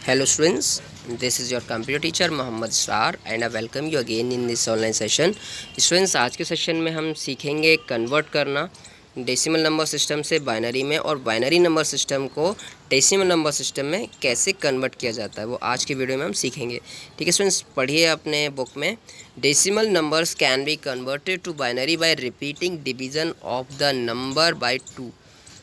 Hello students, this is your computer teacher Mohammad Israr and I welcome you again in this online session. Students, आज के session में हम सीखेंगे convert करना decimal number system से binary में, और बाइनरी नंबर सिस्टम को डेसिमल नंबर सिस्टम में कैसे कन्वर्ट किया जाता है वो आज की वीडियो में हम सीखेंगे। ठीक है स्टूडेंट्स, पढ़िए अपने बुक में। Decimal numbers can be converted to binary by repeating division of the number by 2।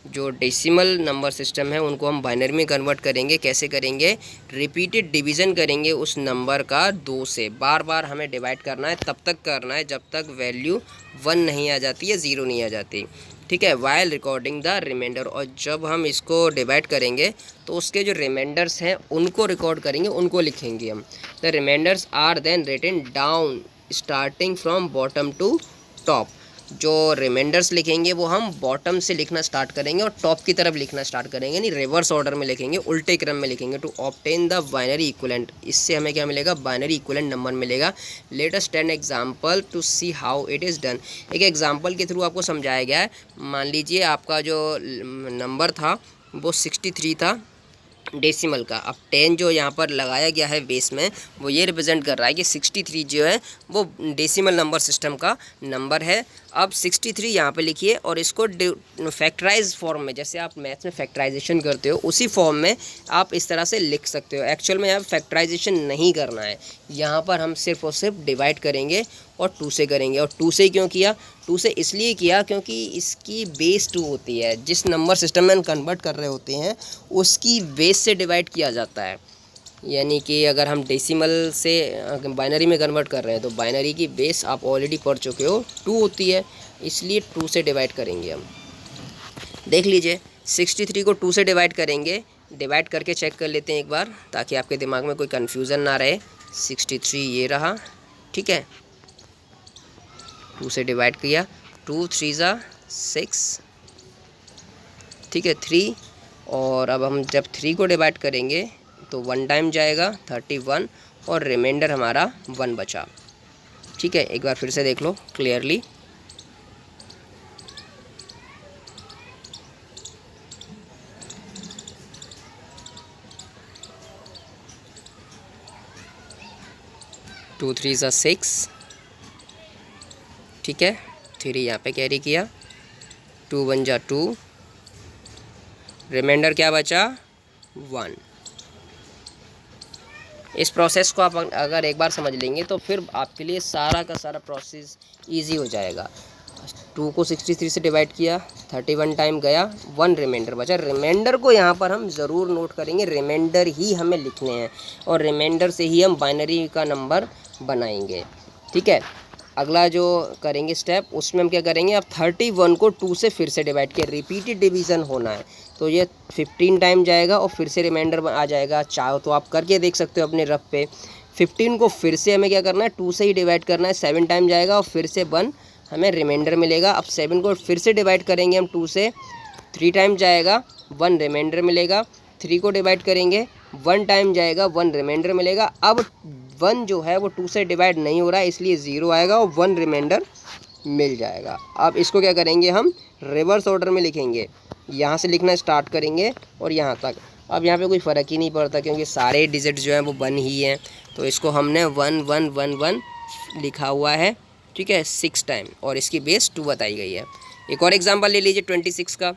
जो डेसिमल नंबर सिस्टम है उनको हम बाइनरी में कन्वर्ट करेंगे। कैसे करेंगे? रिपीटेड डिवीज़न करेंगे उस नंबर का 2 से। बार बार हमें डिवाइड करना है, तब तक करना है जब तक वैल्यू 1 नहीं आ जाती या 0 नहीं आ जाती। ठीक है, वाइल रिकॉर्डिंग द रिमाइंडर। और जब हम इसको डिवाइड करेंगे तो उसके जो रिमाइंडर्स हैं उनको रिकॉर्ड करेंगे, उनको लिखेंगे हम। The remainders are then written down starting from bottom to top. जो रिमाइंडर्स लिखेंगे वो हम बॉटम से लिखना स्टार्ट करेंगे और टॉप की तरफ लिखना स्टार्ट करेंगे, यानी रिवर्स ऑर्डर में लिखेंगे, उल्टे क्रम में लिखेंगे। To obtain the binary equivalent, इससे हमें क्या मिलेगा? बाइनरी इक्विवेलेंट नंबर मिलेगा। Let us ten example to see how it is done. एक एग्जांपल के थ्रू आपको समझाया गया है। मान लीजिए आपका जो नंबर था वो 63 था डेसिमल का। अब 10 जो यहाँ पर लगाया गया है बेस में, वो ये रिप्रेजेंट कर रहा है कि 63 जो है वो डेसिमल नंबर सिस्टम का नंबर है। अब 63 यहाँ पे लिखिए और इसको फैक्टराइज फॉर्म में, जैसे आप मैथ्स में फैक्टराइजेशन करते हो उसी फॉर्म में आप इस तरह से लिख सकते हो। एक्चुअल में यहाँ फैक्टराइजेशन नहीं करना है, यहाँ पर हम सिर्फ और सिर्फ डिवाइड करेंगे और 2 से करेंगे। और 2 से क्यों किया? 2 से इसलिए किया क्योंकि इसकी बेस 2 होती है। जिस नंबर सिस्टम में हम कन्वर्ट कर रहे होते हैं उसकी बेस से डिवाइड किया जाता है। यानी कि अगर हम डेसिमल से बाइनरी में कन्वर्ट कर रहे हैं तो बाइनरी की बेस आप ऑलरेडी पढ़ चुके हो 2 होती है, इसलिए 2 से डिवाइड करेंगे हम। देख लीजिए 63 को 2 से डिवाइड करेंगे। डिवाइड करके चेक कर लेते हैं एक बार, ताकि आपके दिमाग में कोई कन्फ्यूज़न ना रहे। 63 ये रहा, ठीक है, 2 से डिवाइड किया। 2 3 ज़ा 6, ठीक है, 3। और अब हम जब 3 को डिवाइड करेंगे तो 1 टाइम जाएगा 31 और रिमाइंडर हमारा 1 बचा। ठीक है, एक बार फिर से देख लो क्लियरली। टू 3 ज़ा 6, ठीक है, 3 यहाँ पे कैरी किया। 2 1 जा 2, रिमाइंडर क्या बचा? 1। इस प्रोसेस को आप अगर एक बार समझ लेंगे तो फिर आपके लिए सारा का सारा प्रोसेस इजी हो जाएगा। 2 को 63 से डिवाइड किया, 31 टाइम गया, 1 रिमाइंडर बचा। रिमाइंडर को यहाँ पर हम ज़रूर नोट करेंगे, रिमाइंडर ही हमें लिखने हैं और रिमाइंडर से ही हम बाइनरी का नंबर बनाएंगे। ठीक है, अगला जो करेंगे स्टेप, उसमें हम क्या करेंगे? अब 31 को 2 से फिर से डिवाइड किया, रिपीटेड डिवीज़न होना है तो ये 15 टाइम जाएगा और फिर से रिमाइंडर आ जाएगा। चाहो तो आप करके देख सकते हो अपने रफ पे। 15 को फिर से हमें क्या करना है? 2 से ही डिवाइड करना है। 7 टाइम जाएगा और फिर से 1 हमें रिमाइंडर मिलेगा। अब 7 को फिर से डिवाइड करेंगे हम 2 से, 3 टाइम जाएगा, 1 रिमाइंडर मिलेगा। 3 को डिवाइड करेंगे, 1 टाइम जाएगा, 1 रिमाइंडर मिलेगा। अब 1 जो है वो 2 से डिवाइड नहीं हो रहा है, इसलिए 0 आएगा और 1 रिमाइंडर मिल जाएगा। अब इसको क्या करेंगे? हम रिवर्स ऑर्डर में लिखेंगे। यहाँ से लिखना स्टार्ट करेंगे और यहाँ तक। अब यहाँ पे कोई फ़र्क ही नहीं पड़ता क्योंकि सारे डिजिट जो हैं वो 1 ही हैं, तो इसको हमने 1 1 1 1 लिखा हुआ है, ठीक है, 6 टाइम, और इसकी बेस 2 बताई गई है। एक और एग्जांपल ले लीजिए 26 का।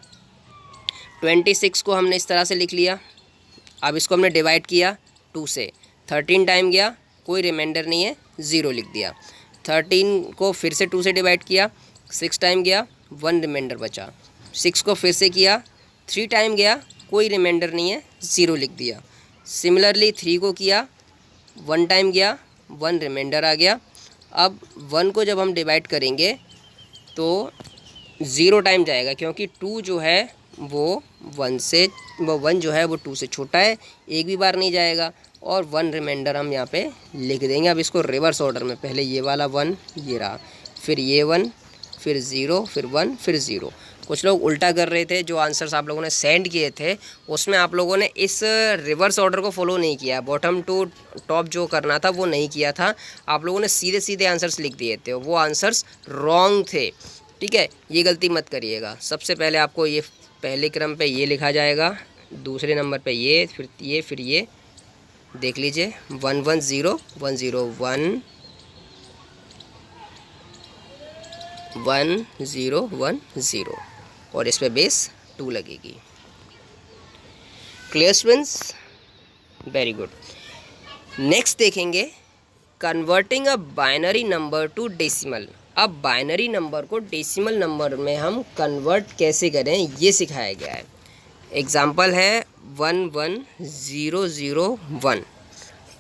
26 को हमने इस तरह से लिख लिया। अब इसको हमने डिवाइड किया 2 से, 13 टाइम गया, कोई रिमाइंडर नहीं है, 0 लिख दिया। 13 को फिर से 2 से डिवाइड किया, 6 टाइम गया, 1 रिमाइंडर बचा। 6 को फिर से किया, 3 टाइम गया, कोई रिमाइंडर नहीं है, 0 लिख दिया। सिमिलरली 3 को किया, 1 टाइम गया, 1 रिमाइंडर आ गया। अब 1 को जब हम डिवाइड करेंगे तो 0 टाइम जाएगा क्योंकि 2 जो है वो 1 जो है वो 2 से छोटा है, एक भी बार नहीं जाएगा। और 1 रिमाइंडर हम यहाँ पे लिख देंगे। अब इसको रिवर्स ऑर्डर में, पहले ये वाला 1 ये रहा, फिर ये 1, फिर 0, फिर 1, फिर 0। कुछ लोग उल्टा कर रहे थे, जो आंसर्स आप लोगों ने सेंड किए थे उसमें आप लोगों ने इस रिवर्स ऑर्डर को फॉलो नहीं किया, बॉटम टू टॉप जो करना था वो नहीं किया था। आप लोगों ने सीधे सीधे आंसर्स लिख दिए थे, वो आंसर्स रॉन्ग थे। ठीक है, ये गलती मत करिएगा। सबसे पहले आपको ये पहले क्रम पे ये लिखा जाएगा, दूसरे नंबर पे ये, फिर ये, फिर ये, देख लीजिए 110 101 1010 और इस पे बेस 2 लगेगी। Clear students? Very good. Next देखेंगे converting a binary number to decimal. अब बाइनरी नंबर को डेसिमल नंबर में हम कन्वर्ट कैसे करें ये सिखाया गया है। एग्जाम्पल है 11001।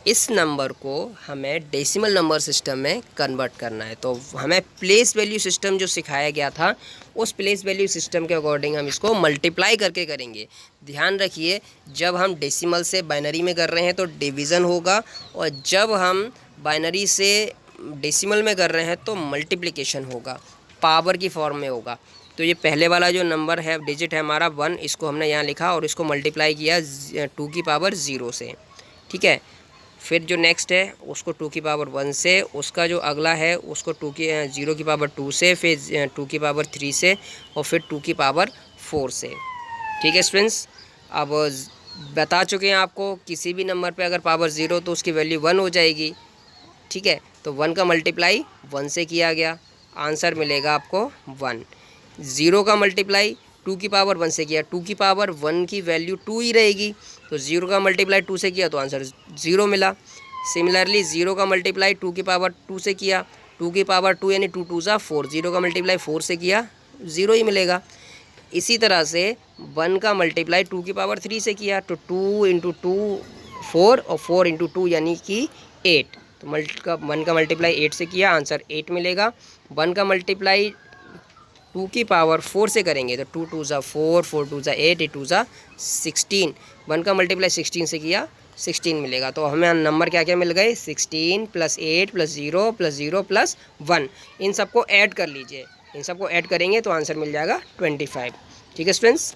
इस नंबर को हमें डेसिमल नंबर सिस्टम में कन्वर्ट करना है, तो हमें प्लेस वैल्यू सिस्टम जो सिखाया गया था उस प्लेस वैल्यू सिस्टम के अकॉर्डिंग हम इसको मल्टीप्लाई करके करेंगे। ध्यान रखिए, जब हम डेसिमल से बाइनरी में कर रहे हैं तो डिवीज़न होगा, और जब हम बाइनरी से डेसिमल में कर रहे हैं तो मल्टीप्लिकेशन होगा, पावर की फॉर्म में होगा। तो ये पहले वाला जो नंबर है, डिजिट है हमारा 1, इसको हमने यहाँ लिखा और इसको मल्टीप्लाई किया 2 की पावर 0 से। ठीक है, फिर जो नेक्स्ट है उसको 2 की पावर 1 से, उसका जो अगला है उसको 0 की पावर 2 से, फिर 2 की पावर 3 से, और फिर 2 की पावर 4 से। ठीक है स्टूडेंट्स, अब बता चुके हैं आपको किसी भी नंबर पे अगर पावर 0 तो उसकी वैल्यू 1 हो जाएगी। ठीक है, तो 1 का मल्टीप्लाई 1 से किया गया, आंसर मिलेगा आपको 1। 0 का मल्टीप्लाई 2 की पावर 1 से किया, 2 की पावर 1 की वैल्यू 2 ही रहेगी, तो 0 का मल्टीप्लाई 2 से किया तो आंसर 0 मिला। सिमिलरली 0 का मल्टीप्लाई 2 की पावर 2 से किया, 2 की पावर 2 यानी 2 2 ज़ा 4, 0 का मल्टीप्लाई 4 से किया 0 ही मिलेगा। इसी तरह से 1 का मल्टीप्लाई 2 की पावर 3 से किया तो 2 इंटू 2 4, और 4 इंटू 2 यानी कि 8, तो 1 का मल्टीप्लाई 8 से किया, आंसर 8 मिलेगा। 1 का मल्टीप्लाई 2 की पावर 4 से करेंगे तो 2 2 ज़ा 4, 4 2 ज़ा 8, 8 2 ज़ा 16। 1 का मल्टीप्लाई 16 से किया 16 मिलेगा। तो हमें नंबर क्या क्या मिल गए, 16 + 8 + 0 + 0 + 1। इन सबको ऐड कर लीजिए, इन सबको ऐड करेंगे तो आंसर मिल जाएगा 25। ठीक है स्टूडेंट्स,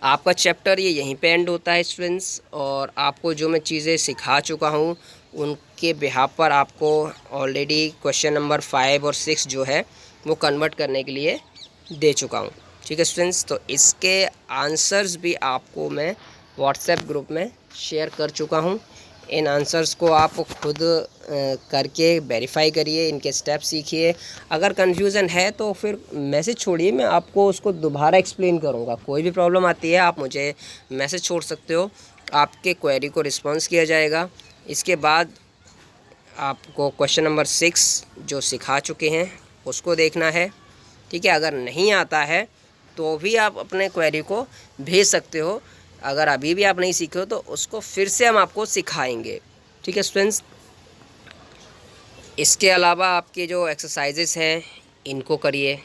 आपका चैप्टर ये यहीं पे एंड होता है स्टूडेंट्स, और आपको जो मैं चीज़ें सिखा चुका हूँ उनके बिहाफ पर आपको ऑलरेडी क्वेश्चन नंबर 5 और 6 जो है वो कन्वर्ट करने के लिए दे चुका हूँ। ठीक है स्टूडेंट्स, तो इसके आंसर्स भी आपको मैं व्हाट्सएप ग्रुप में शेयर कर चुका हूँ। इन आंसर्स को आप खुद करके वेरीफाई करिए, इनके स्टेप सीखिए। अगर कन्फ्यूज़न है तो फिर मैसेज छोड़िए, मैं आपको उसको दोबारा एक्सप्लेन करूँगा। कोई भी प्रॉब्लम आती है आप मुझे मैसेज छोड़ सकते हो, आपके क्वेरी को रिस्पॉन्स किया जाएगा। इसके बाद आपको क्वेश्चन नंबर 6 जो सिखा चुके हैं उसको देखना है। ठीक है, अगर नहीं आता है तो भी आप अपने क्वेरी को भेज सकते हो। अगर अभी भी आप नहीं सीखे हो तो उसको फिर से हम आपको सिखाएंगे। ठीक है स्टूडेंट्स, इसके अलावा आपके जो एक्सरसाइजेस हैं इनको करिए।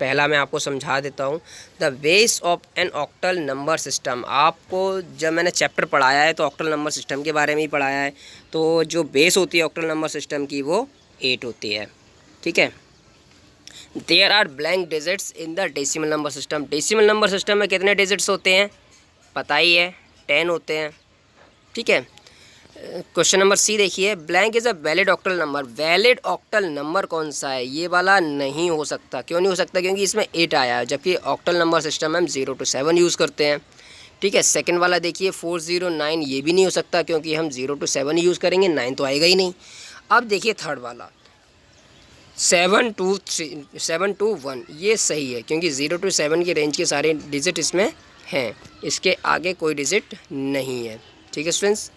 पहला मैं आपको समझा देता हूँ, the base of an octal number system. आपको जब मैंने चैप्टर पढ़ाया है तो ऑक्टल नंबर सिस्टम के बारे में ही पढ़ाया है। तो जो बेस होती है ऑक्टल नंबर सिस्टम की वो 8 होती है। ठीक है, there are blank digits in the decimal number system. Decimal number system में कितने डिजिट्स होते हैं पता ही है, 10 होते हैं। ठीक है, क्वेश्चन नंबर सी देखिए, blank is a valid octal number. Valid octal number कौन सा है, ये वाला नहीं हो सकता। क्यों नहीं हो सकता, क्योंकि इसमें 8 आया है, जबकि ऑक्टल नंबर सिस्टम में हम 0 to 7 यूज़ करते हैं। ठीक है, सेकंड वाला देखिए 409, ये भी नहीं हो सकता क्योंकि हम 0 to 7 यूज़ करेंगे, 9 तो आएगा ही नहीं। अब देखिए थर्ड वाला 7 to 1, ये सही है क्योंकि 0 to 7 की रेंज के सारे डिजिट इसमें हैं, इसके आगे कोई डिजिट नहीं है। ठीक है स्टूडेंट्स,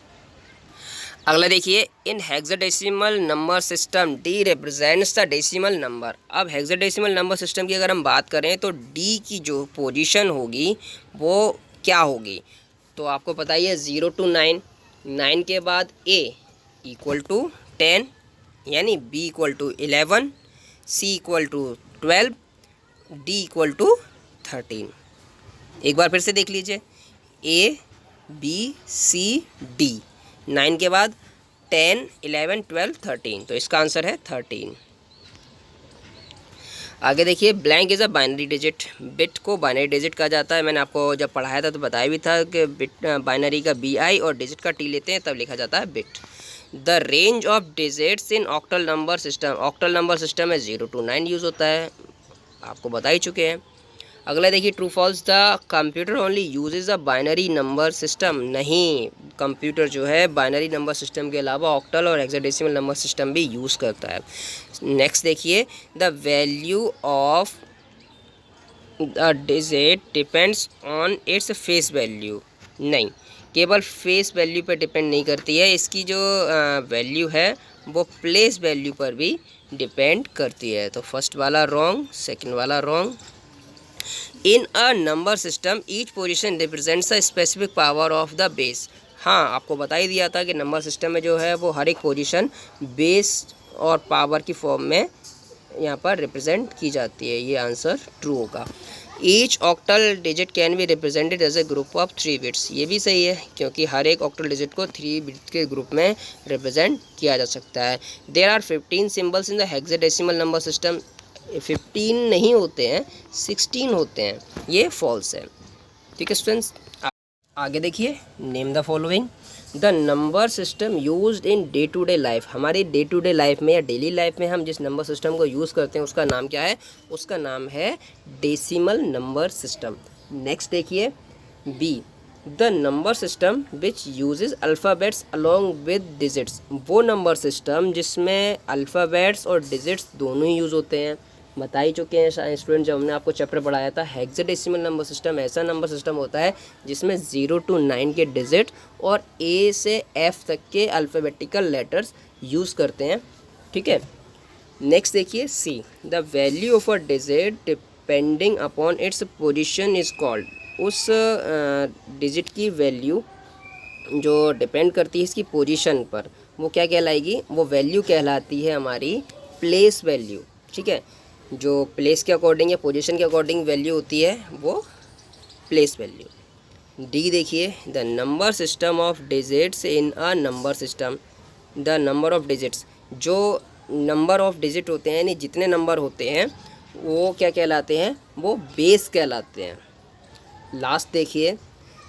अगला देखिए, in hexadecimal number system D represents the decimal number. अब हेक्साडेसिमल नंबर सिस्टम की अगर हम बात करें तो डी की जो पोजीशन होगी वो क्या होगी, तो आपको पता ही है 0 to 9, 9 के बाद ए इक्वल टू 10 यानी B equal to 11, C equal to 12, D equal to 13। एक बार फिर से देख लीजिए, ए बी सी डी, 9 के बाद 10, 11, 12, 13, तो इसका आंसर है 13। आगे देखिए, blank is a binary digit. Bit को बाइनरी डिजिट कहा जाता है। मैंने आपको जब पढ़ाया था तो बताया भी था कि बिट बाइनरी का BI और डिजिट का T लेते हैं तब लिखा जाता है bit. The range of digits in octal number system. Octal number system में 0 to 9 यूज़ होता है, आपको बता ही चुके हैं। अगला देखिए true false, the computer only uses a binary number system. नहीं, कंप्यूटर जो है बाइनरी नंबर सिस्टम के अलावा ऑक्टल और हेक्साडेसिमल नंबर सिस्टम भी यूज़ करता है। नेक्स्ट देखिए, the value of the digit depends on its face value. नहीं, केवल फेस वैल्यू पर डिपेंड नहीं करती है, इसकी जो वैल्यू है वो प्लेस वैल्यू पर भी डिपेंड करती है। तो फर्स्ट वाला रॉन्ग, सेकंड वाला wrong. In a number system each position represents a specific power of the base. हाँ, आपको बता ही दिया था कि नंबर सिस्टम में जो है वो हर एक पोजीशन बेस और पावर की फॉर्म में यहाँ पर रिप्रेजेंट की जाती है। ये आंसर ट्रू होगा। Each octal digit can be represented as a group of 3 bits. ये भी सही है, क्योंकि हर एक ऑक्टल डिजिट को 3 बिट्स के ग्रुप में रिप्रेजेंट किया जा सकता है। There are 15 symbols in the hexadecimal number system. 15 नहीं होते हैं, 16 होते हैं। ये फॉल्स है। ठीक है स्टूडेंट्स, आगे देखिए, name the following. The number system used in day to day life. हमारी डे टू डे लाइफ में या डेली लाइफ में हम जिस नंबर सिस्टम को यूज़ करते हैं उसका नाम क्या है? उसका नाम है डेसिमल नंबर सिस्टम। नेक्स्ट देखिए, B, the number system which uses alphabets along with digits. वो नंबर सिस्टम जिसमें अल्फ़ाबेट्स और डिजिट्स दोनों ही यूज़ होते हैं। बता ही चुके हैं स्टूडेंट, जब हमने आपको चैप्टर पढ़ाया था। हेक्साडेसिमल नंबर सिस्टम ऐसा नंबर सिस्टम होता है जिसमें 0 to 9 के डिजिट और ए से एफ तक के अल्फ़ाबेटिकल लेटर्स यूज़ करते हैं। ठीक है, नेक्स्ट देखिए, see, the value of a digit depending upon its position is called. उस डिजिट की वैल्यू जो डिपेंड करती है इसकी पोजीशन पर, वो क्या कहलाएगी? वो वैल्यू कहलाती है हमारी प्लेस वैल्यू। ठीक है, जो प्लेस के अकॉर्डिंग या पोजीशन के अकॉर्डिंग वैल्यू होती है वो प्लेस वैल्यू। डी देखिए, the number system of digits in a number system. The number of digits, जो नंबर ऑफ डिजिट होते हैं यानी जितने नंबर होते हैं वो क्या कहलाते हैं? वो बेस कहलाते हैं। लास्ट देखिए,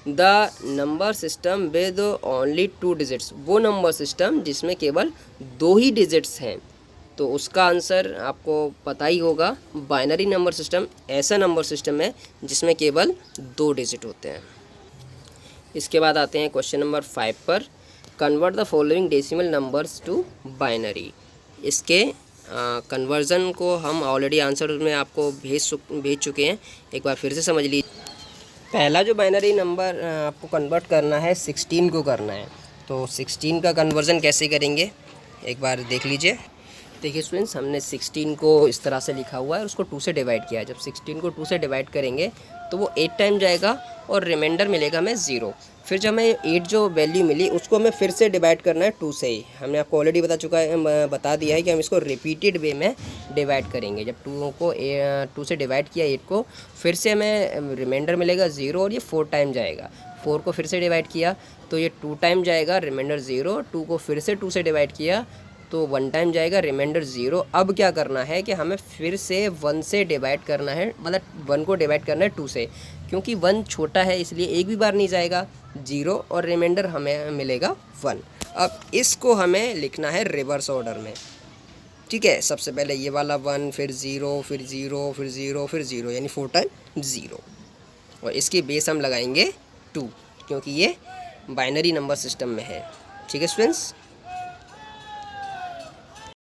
the number system with only 2 digits. वो नंबर सिस्टम जिसमें केवल 2 ही डिजिट्स हैं। तो उसका आंसर आपको पता ही होगा, बाइनरी नंबर सिस्टम ऐसा नंबर सिस्टम है जिसमें केवल 2 डिजिट होते हैं। इसके बाद आते हैं क्वेश्चन नंबर 5 पर। Convert the following decimal numbers to binary. इसके कन्वर्ज़न को हम ऑलरेडी आंसर में आपको भेज चुके हैं, एक बार फिर से समझ लीजिए। पहला जो बाइनरी नंबर आपको कन्वर्ट करना है 16 को करना है। तो 16 का कन्वर्ज़न कैसे करेंगे एक बार देख लीजिए। देखिए स्टूडेंट्स, हमने 16 को इस तरह से लिखा हुआ है और उसको 2 से डिवाइड किया है। जब 16 को 2 से डिवाइड करेंगे तो वो 8 टाइम जाएगा और रिमाइंडर मिलेगा हमें 0। फिर जब हमें 8 जो वैल्यू मिली उसको हमें फिर से डिवाइड करना है 2 से ही। हमने आपको ऑलरेडी बता दिया है कि हम इसको रिपीटेड वे में डिवाइड करेंगे। जब 2 से डिवाइड किया 8 को, फिर से हमें रिमाइंडर मिलेगा 0 और ये 4 टाइम जाएगा। 4 को फिर से डिवाइड किया तो ये 2 टाइम जाएगा, रिमाइंडर 0। 2 को फिर से 2 से डिवाइड किया तो 1 टाइम जाएगा, रिमाइंडर 0। अब क्या करना है कि हमें फिर से 1 से डिवाइड करना है, मतलब 1 को डिवाइड करना है 2 से, क्योंकि 1 छोटा है इसलिए एक भी बार नहीं जाएगा, 0 और रिमाइंडर हमें मिलेगा 1। अब इसको हमें लिखना है रिवर्स ऑर्डर में। ठीक है, सबसे पहले ये वाला 1, फिर 0, फिर 0, फिर 0, फिर 0, यानी 4 टाइम 0। और इसकी बेस हम लगाएंगे 2, क्योंकि ये बाइनरी नंबर सिस्टम में है। ठीक है स्टूडेंट्स।